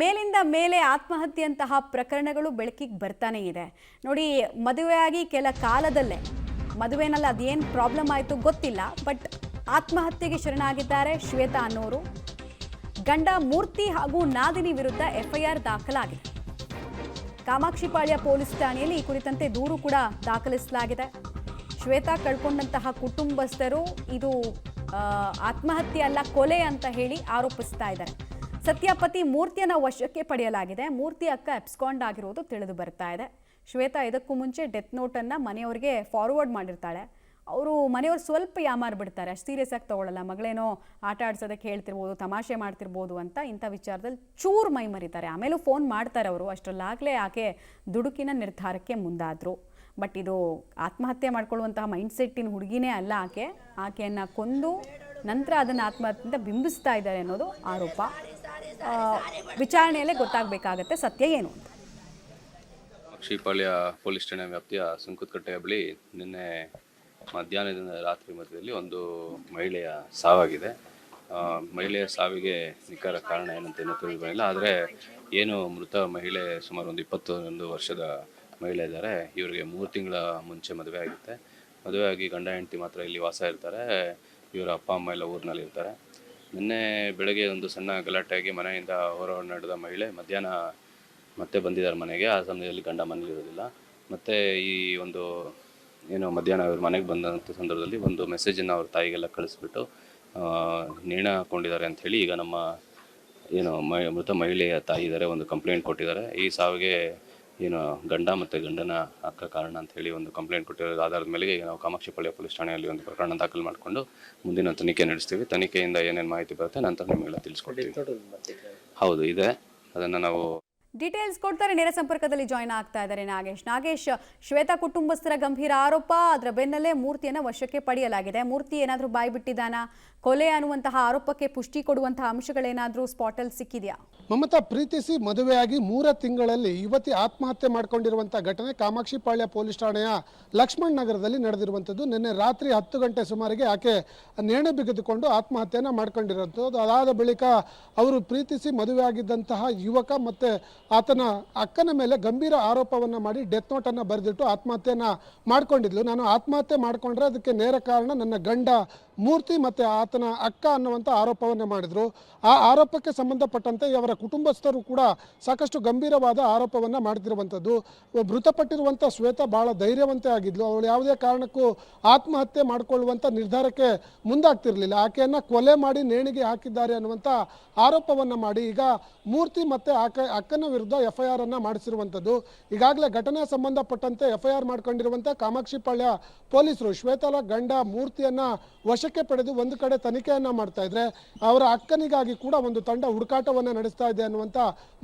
ಮೇಲಿಂದ ಮೇಲೆ ಆತ್ಮಹತ್ಯೆಯಂತಹ ಪ್ರಕರಣಗಳು ಬೆಳಕಿಗೆ ಬರ್ತಾನೆ ಇದೆ ನೋಡಿ. ಮದುವೆಯಾಗಿ ಕೆಲ ಕಾಲದಲ್ಲೇ ಮದುವೆನಲ್ಲಿ ಅದೇನು ಪ್ರಾಬ್ಲಮ್ ಆಯಿತು ಗೊತ್ತಿಲ್ಲ, ಬಟ್ ಆತ್ಮಹತ್ಯೆಗೆ ಶರಣಾಗಿದ್ದಾರೆ ಶ್ವೇತಾ ಅನ್ನೋರು. ಗಂಡ ಮೂರ್ತಿ ಹಾಗೂ ನಾದಿನಿ ವಿರುದ್ಧ ಎಫ್ಐಆರ್ ದಾಖಲಾಗಿದೆ. ಕಾಮಾಕ್ಷಿಪಾಳ್ಯ ಪೊಲೀಸ್ ಠಾಣೆಯಲ್ಲಿ ಈ ಕುರಿತಂತೆ ದೂರು ಕೂಡ ದಾಖಲಿಸಲಾಗಿದೆ. ಶ್ವೇತಾ ಕಳ್ಕೊಂಡಂತಹ ಕುಟುಂಬಸ್ಥರು ಇದು ಆತ್ಮಹತ್ಯೆ ಅಲ್ಲ ಕೊಲೆ ಅಂತ ಹೇಳಿ ಆರೋಪಿಸ್ತಾ ಇದ್ದಾರೆ. ಸತ್ಯಪತಿ ಮೂರ್ತಿಯನ್ನ ವಶಕ್ಕೆ ಪಡೆಯಲಾಗಿದೆ. ಮೂರ್ತಿ ಅಕ್ಕ ಅಬ್ಸ್ಕಾಂಡ್ ಆಗಿರುವುದು ತಿಳಿದು ಬರ್ತಾ ಇದೆ. ಶ್ವೇತಾ ಇದಕ್ಕೂ ಮುಂಚೆ ಡೆತ್ ನೋಟನ್ನು ಮನೆಯವರಿಗೆ ಫಾರ್ವರ್ಡ್ ಮಾಡಿರ್ತಾಳೆ. ಅವರು ಮನೆಯವರು ಸ್ವಲ್ಪ ಯಾಮಾರ್ ಬಿಡ್ತಾರೆ, ಅಷ್ಟು ಸೀರಿಯಸ್ ಆಗಿ ತೊಗೊಳ್ಳಲ್ಲ. ಮಗಳೇನೋ ಆಟ ಆಡ್ಸೋದಕ್ಕೆ ಹೇಳ್ತಿರ್ಬೋದು, ತಮಾಷೆ ಮಾಡ್ತಿರ್ಬೋದು ಅಂತ ಇಂಥ ವಿಚಾರದಲ್ಲಿ ಚೂರು ಮೈ ಮರಿತಾರೆ. ಆಮೇಲೂ ಫೋನ್ ಮಾಡ್ತಾರೆ ಅವರು. ಅಷ್ಟರಲ್ಲಾಗಲೇ ಆಕೆ ದುಡುಕಿನ ನಿರ್ಧಾರಕ್ಕೆ ಮುಂದಾದರು. ಬಟ್ ಇದು ಆತ್ಮಹತ್ಯೆ ಮಾಡ್ಕೊಳ್ಳುವಂತಹ ಮೈಂಡ್ಸೆಟ್ಟಿನ ಹುಡುಗಿನೇ ಅಲ್ಲ ಆಕೆಯನ್ನು ಕೊಂದು ನಂತರ ಅದನ್ನು ಆತ್ಮಹತ್ಯೆಯಿಂದ ಬಿಂಬಿಸ್ತಾ ಇದ್ದಾರೆ ಅನ್ನೋದು ಆರೋಪ. ವಿಚಾರಣೆಯಲ್ಲೇ ಗೊತ್ತಾಗಬೇಕಾಗತ್ತೆ ಸತ್ಯ ಏನು ಅಂತ. ಕಾಮಾಕ್ಷಿಪಾಳ್ಯ ಪೊಲೀಸ್ ಠಾಣೆ ವ್ಯಾಪ್ತಿಯ ಸುಂಕದಕಟ್ಟೆಯ ಬಳಿ ನಿನ್ನೆ ಮಧ್ಯಾಹ್ನದಿಂದ ರಾತ್ರಿ ಮಧ್ಯದಲ್ಲಿ ಒಂದು ಮಹಿಳೆಯ ಸಾವಾಗಿದೆ. ಮಹಿಳೆಯ ಸಾವಿಗೆ ನಿಖರ ಕಾರಣ ಏನಂತ ಏನೂ ತಿಳಿದಿಲ್ಲ. ಆದರೆ ಏನು ಮೃತ ಮಹಿಳೆ ಸುಮಾರು ಒಂದು 21 ವರ್ಷದ ಮಹಿಳೆ ಇದ್ದಾರೆ. ಇವರಿಗೆ 3 ತಿಂಗಳ ಮುಂಚೆ ಮದುವೆ ಆಗುತ್ತೆ. ಮದುವೆ ಆಗಿ ಗಂಡ ಹೆಂಡತಿ ಮಾತ್ರ ಇಲ್ಲಿ ವಾಸ ಇರ್ತಾರೆ. ಇವರ ಅಪ್ಪ ಅಮ್ಮ ಎಲ್ಲ ಊರಿನಲ್ಲಿ ಇರ್ತಾರೆ. ನಿನ್ನೆ ಬೆಳಗ್ಗೆ ಒಂದು ಸಣ್ಣ ಗಲಾಟೆಯಾಗಿ ಮನೆಯಿಂದ ಹೊರ ನಡೆದ ಮಹಿಳೆ ಮಧ್ಯಾಹ್ನ ಮತ್ತೆ ಬಂದಿದ್ದಾರೆ ಮನೆಗೆ. ಆ ಸಮಯದಲ್ಲಿ ಗಂಡ ಮನೇಲಿರೋದಿಲ್ಲ. ಮತ್ತು ಈ ಒಂದು ಏನು ಮಧ್ಯಾಹ್ನ ಅವ್ರ ಮನೆಗೆ ಬಂದಂಥ ಸಂದರ್ಭದಲ್ಲಿ ಒಂದು ಮೆಸೇಜನ್ನು ಅವ್ರ ತಾಯಿಗೆಲ್ಲ ಕಳಿಸ್ಬಿಟ್ಟು ನೇಣ ಹಾಕ್ಕೊಂಡಿದ್ದಾರೆ ಅಂಥೇಳಿ ಈಗ ನಮ್ಮ ಏನು ಮೃತ ಮಹಿಳೆಯ ತಾಯಿ ಇದ್ದಾರೆ, ಒಂದು ಕಂಪ್ಲೇಂಟ್ ಕೊಟ್ಟಿದ್ದಾರೆ. ಈ ಸಾವಿಗೆ ಏನು ಗಂಡ ಮತ್ತು ಗಂಡನ ಅಕ್ಕ ಕಾರಣ ಅಂಥೇಳಿ ಒಂದು ಕಂಪ್ಲೇಂಟ್ ಕೊಟ್ಟಿರೋದು ಆಧಾರದ ಮೇಲೆಗೆ ಈಗ ನಾವು ಕಾಮಾಕ್ಷಿಪಾಳ್ಯ ಪೊಲೀಸ್ ಠಾಣೆಯಲ್ಲಿ ಒಂದು ಪ್ರಕರಣ ದಾಖಲು ಮಾಡಿಕೊಂಡು ಮುಂದಿನ ತನಿಖೆ ನಡೆಸ್ತೀವಿ. ತನಿಖೆಯಿಂದ ಏನೇನು ಮಾಹಿತಿ ಬರುತ್ತೆ ನಂತರ ನಿಮಗೆಲ್ಲ ತಿಳಿಸ್ಕೊಡ್ತೀವಿ. ಹೌದು ಇದೆ, ಅದನ್ನು ನಾವು ಡೀಟೇಲ್ಸ್ ಕೊಡ್ತಾರೆ. ನೇರ ಸಂಪರ್ಕದಲ್ಲಿ ಜಾಯ್ನ್ ಆಗ್ತಾ ಇದ್ದಾರೆ ನಾಗೇಶ್. ಶ್ವೇತಾ ಕುಟುಂಬಸ್ಥರ ಗಂಭೀರ ಆರೋಪ, ಅದರ ಬೆನ್ನಲ್ಲೇ ಮೂರ್ತಿಯನ್ನು ವಶಕ್ಕೆ ಪಡೆಯಲಾಗಿದೆ. ಮೂರ್ತಿ ಏನಾದರೂ ಬಾಯಿ ಬಿಟ್ಟಿದ್ದಾನಾ, ಕೊಲೆ ಅನ್ನುವಂತಹ ಆರೋಪಕ್ಕೆ ಪುಷ್ಟಿ ಕೊಡುವಂತಹ ಅಂಶಗಳೇನಾದರೂ ಸ್ಪಾಟಲ್ಲಿ ಸಿಕ್ಕಿದೆಯಾ? ಮಮತಾ, ಪ್ರೀತಿಸಿ ಮದುವೆಯಾಗಿ 3 ತಿಂಗಳಲ್ಲಿ ಯುವತಿ ಆತ್ಮಹತ್ಯೆ ಮಾಡಿಕೊಂಡಿರುವಂಥ ಘಟನೆ ಕಾಮಾಕ್ಷಿಪಾಳ್ಯ ಪೊಲೀಸ್ ಠಾಣೆಯ ಲಕ್ಷ್ಮಣ್ ನಗರದಲ್ಲಿ ನಡೆದಿರುವಂಥದ್ದು. ನಿನ್ನೆ ರಾತ್ರಿ 10 ಗಂಟೆ ಸುಮಾರಿಗೆ ಆಕೆ ನೇಣು ಬಿಗಿದುಕೊಂಡು ಆತ್ಮಹತ್ಯೆಯನ್ನು ಮಾಡ್ಕೊಂಡಿರುವಂಥದ್ದು. ಅದಾದ ಬಳಿಕ ಅವರು ಪ್ರೀತಿಸಿ ಮದುವೆಯಾಗಿದ್ದಂತಹ ಯುವಕ ಮತ್ತು ಆತನ ಅಕ್ಕನ ಮೇಲೆ ಗಂಭೀರ ಆರೋಪವನ್ನು ಮಾಡಿ ಡೆತ್ ನೋಟನ್ನು ಬರೆದಿಟ್ಟು ಆತ್ಮಹತ್ಯೆಯನ್ನು ಮಾಡ್ಕೊಂಡಿದ್ಲು. ನಾನು ಆತ್ಮಹತ್ಯೆ ಮಾಡಿಕೊಂಡ್ರೆ ಅದಕ್ಕೆ ನೇರ ಕಾರಣ ನನ್ನ ಗಂಡ ಮೂರ್ತಿ ಮತ್ತು ಆತನ ಅಕ್ಕ ಅನ್ನುವಂಥ ಆರೋಪವನ್ನು ಮಾಡಿದರು. ಆ ಆರೋಪಕ್ಕೆ ಸಂಬಂಧಪಟ್ಟಂತೆ ಅವರ ಕುಟುಂಬಸ್ಥರು ಕೂಡ ಸಾಕಷ್ಟು ಗಂಭೀರವಾದ ಆರೋಪವನ್ನು ಮಾಡ್ತಿರುವಂಥದ್ದು. ಮೃತಪಟ್ಟಿರುವಂಥ ಶ್ವೇತಾ ಭಾಳ ಧೈರ್ಯವಂತೆ ಆಗಿದ್ಲು. ಅವಳು ಯಾವುದೇ ಕಾರಣಕ್ಕೂ ಆತ್ಮಹತ್ಯೆ ಮಾಡಿಕೊಳ್ಳುವಂಥ ನಿರ್ಧಾರಕ್ಕೆ ಮುಂದಾಗ್ತಿರಲಿಲ್ಲ. ಆಕೆಯನ್ನು ಕೊಲೆ ಮಾಡಿ ನೇಣಿಗೆ ಹಾಕಿದ್ದಾರೆ ಅನ್ನುವಂಥ ಆರೋಪವನ್ನು ಮಾಡಿ ಈಗ ಮೂರ್ತಿ ಮತ್ತು ಅಕ್ಕನ ವಿರುದ್ಧ FIR ಅನ್ನು ಮಾಡಿಸಿರುವಂಥದ್ದು. ಈಗಾಗಲೇ ಘಟನೆ ಸಂಬಂಧಪಟ್ಟಂತೆ FIR ಮಾಡ್ಕೊಂಡಿರುವಂಥ ಕಾಮಾಕ್ಷಿಪಾಳ್ಯ ಪೊಲೀಸರು ಶ್ವೇತಾಳ ಗಂಡ ಮೂರ್ತಿಯನ್ನು ವಶಕ್ಕೆ ಪಡೆದು ಒಂದು ಕಡೆ ತನಿಖೆಯನ್ನು ಮಾಡ್ತಾ ಇದ್ರೆ, ಅವರ ಅಕ್ಕನಿಗಾಗಿ ಕೂಡ ಒಂದು ತಂಡ ಹುಡುಕಾಟವನ್ನು ನಡೆಸ್ತಾ ಇದೆ ಅನ್ನುವಂಥ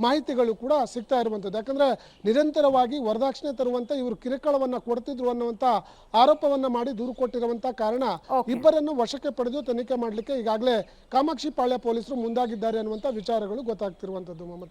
ಮಾಹಿತಿಗಳು ಕೂಡ ಸಿಗ್ತಾ ಇರುವಂಥದ್ದು. ಯಾಕಂದರೆ ನಿರಂತರವಾಗಿ ವರದಕ್ಷಿಣೆ ತರುವಂಥ ಇವರು ಕಿರುಕುಳವನ್ನು ಕೊಡ್ತಿದ್ರು ಅನ್ನುವಂಥ ಆರೋಪವನ್ನು ಮಾಡಿ ದೂರು ಕೊಟ್ಟಿರುವಂಥ ಕಾರಣ ಇಬ್ಬರನ್ನು ವಶಕ್ಕೆ ಪಡೆದು ತನಿಖೆ ಮಾಡಲಿಕ್ಕೆ ಈಗಾಗಲೇ ಕಾಮಾಕ್ಷಿಪಾಳ್ಯ ಪೊಲೀಸರು ಮುಂದಾಗಿದ್ದಾರೆ ಅನ್ನುವಂಥ ವಿಚಾರಗಳು ಗೊತ್ತಾಗ್ತಿರುವಂಥದ್ದು. ಮಮತಾ.